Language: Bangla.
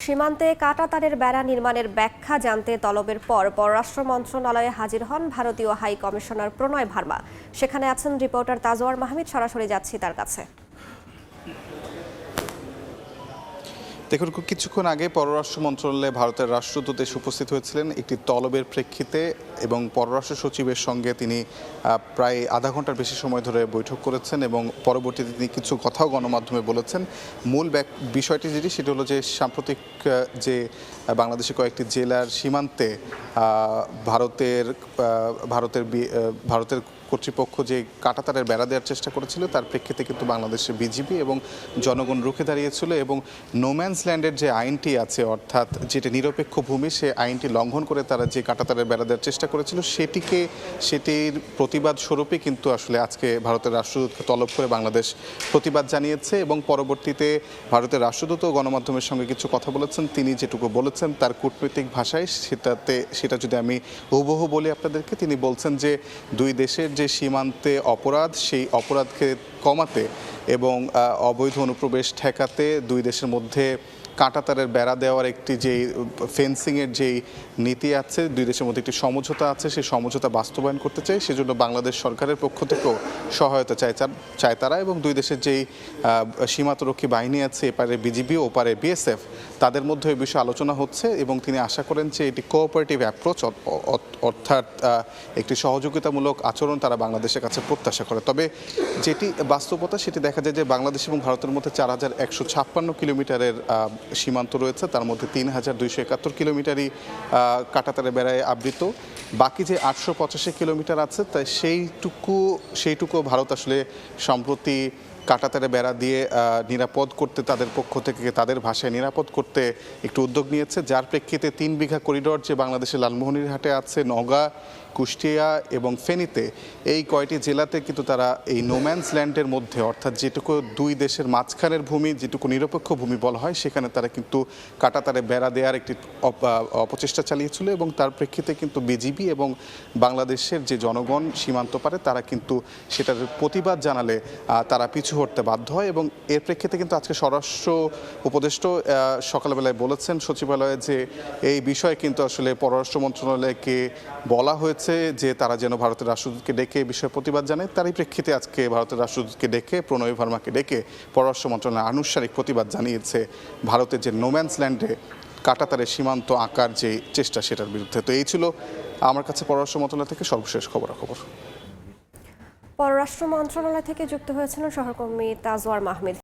সীমান্তে কাঁটাতারের বেড়া নির্মাণের ব্যাখ্যা জানতে তলবের পর পররাষ্ট্র মন্ত্রণালয়ে হাজির হন ভারতীয় হাই কমিশনার প্রণয় ভার্মা। সেখানে আছেন রিপোর্টার তাজওয়ার মাহমিদ। সরাসরি যাচ্ছি তার কাছে। দেখুন, কিছুক্ষণ আগে পররাষ্ট্র মন্ত্রণালয়ে ভারতের রাষ্ট্রদূত এসে উপস্থিত হয়েছিলেন একটি তলবের প্রেক্ষিতে, এবং পররাষ্ট্র সচিবের সঙ্গে তিনি প্রায় আধা ঘন্টার বেশি সময় ধরে বৈঠক করেছেন এবং পরবর্তীতে তিনি কিছু কথাও গণমাধ্যমে বলেছেন। মূল বিষয়টি যেটি সেটি হলো যে সাম্প্রতিক যে বাংলাদেশের কয়েকটি জেলার সীমান্তে ভারতের কর্তৃপক্ষ যে কাঁটাতারের বেড়া দেওয়ার চেষ্টা করেছিল, তার প্রেক্ষিতে কিন্তু বাংলাদেশের বিজিবি এবং জনগণ রুখে দাঁড়িয়েছিল এবং নোম্যান্স ল্যান্ডের যে আইনটি আছে, অর্থাৎ যেটা নিরপেক্ষ ভূমি, সে আইনটি লঙ্ঘন করে তারা যে কাঁটাতারের বেড়া দেওয়ার চেষ্টা করেছিল সেটির প্রতিবাদ স্বরূপে কিন্তু আসলে আজকে ভারতের রাষ্ট্রদূতকে তলব করে বাংলাদেশ প্রতিবাদ জানিয়েছে। এবং পরবর্তীতে ভারতের রাষ্ট্রদূতও গণমাধ্যমের সঙ্গে কিছু কথা বলেছেন। তিনি যেটুকু বলেছেন তার কূটনৈতিক ভাষায়, সেটা যদি আমি হুবহু বলি আপনাদেরকে, তিনি বলছেন যে দুই দেশের যে সীমান্তে অপরাধ, সেই অপরাধকে কমাতে এবং অবৈধ অনুপ্রবেশ ঠেকাতে দুই দেশের মধ্যে কাঁটাতারের বেড়া দেওয়ার একটি যেই ফেন্সিংয়ের যেই নীতি আছে, দুই দেশের মধ্যে একটি সমঝোতা আছে, সেই সমঝোতা বাস্তবায়ন করতে চাই। সেজন্য বাংলাদেশ সরকারের পক্ষ থেকেও সহায়তা চায় তারা, এবং দুই দেশের যেই সীমান্তরক্ষী বাহিনী আছে, এপারে বিজিবি ওপারে বিএসএফ, তাদের মধ্যে এই বিষয়ে আলোচনা হচ্ছে এবং তিনি আশা করেন যে এটি কোঅপারেটিভ অ্যাপ্রোচ, অর্থাৎ একটি সহযোগিতামূলক আচরণ তারা বাংলাদেশের কাছে প্রত্যাশা করে। তবে যেটি বাস্তবতা সেটি দেখা যায় যে বাংলাদেশ এবং ভারতের মধ্যে 4156 কিলোমিটারের সীমান্ত রয়েছে, তার মধ্যে 3271 কিলোমিটারই কাঁটাতারের বেড়ায় আবৃত। বাকি যে 885 কিলোমিটার আছে, তাই সেইটুকু ভারত আসলে সম্প্রতি কাঁটাতারে বেড়া দিয়ে নিরাপদ করতে, তাদের পক্ষ থেকে তাদের ভাষায় নিরাপদ করতে একটু উদ্যোগ নিয়েছে, যার প্রেক্ষিতে 3 বিঘা করিডোর যে বাংলাদেশের লালমোহনীরহাটে আছে, নওগাঁ, কুষ্টিয়া এবং ফেনীতে, এই কয়টি জেলাতে কিন্তু তারা এই নোম্যান্স ল্যান্ডের মধ্যে, অর্থাৎ যেটুকু দুই দেশের মাঝখানের ভূমি, যেটুকু নিরপেক্ষ ভূমি বলা হয়, সেখানে তারা কিন্তু কাঁটাতারে বেড়া দেওয়ার একটি অপচেষ্টা চালিয়েছিল। এবং তার প্রেক্ষিতে কিন্তু বিজিবি এবং বাংলাদেশের যে জনগণ সীমান্ত পারে, তারা কিন্তু সেটার প্রতিবাদ জানালে তারা পিছু হটতে বাধ্য হয়। এবং এর প্রেক্ষিতে কিন্তু আজকে স্বরাষ্ট্র উপদেষ্টা সকালবেলায় বলেছেন সচিবালয়ে যে এই বিষয়ে কিন্তু আসলে পররাষ্ট্র মন্ত্রণালয়কে বলা হয়েছে যে তারা যেন ভারতের রাষ্ট্রদূতকে ডেকে বিষয়ে প্রতিবাদ জানায়। তারই প্রেক্ষিতে আজকে ভারতের রাষ্ট্রদূতকে ডেকে, প্রণয় ভার্মাকে ডেকে পররাষ্ট্র মন্ত্রণালয় আনুষ্ঠানিক প্রতিবাদ জানিয়েছে ভারতের যে নোম্যান্স ল্যান্ডে কাঁটাতারের সীমান্ত আঁকার যে চেষ্টা, সেটার বিরুদ্ধে। তো এই ছিল আমার কাছে পররাষ্ট্র মন্ত্রণালয় থেকে সর্বশেষ খবরাখবর। পররাষ্ট্র মন্ত্রণালয় থেকে যুক্ত হয়েছিলেন সহকর্মী তাজওয়ার মাহমিদ।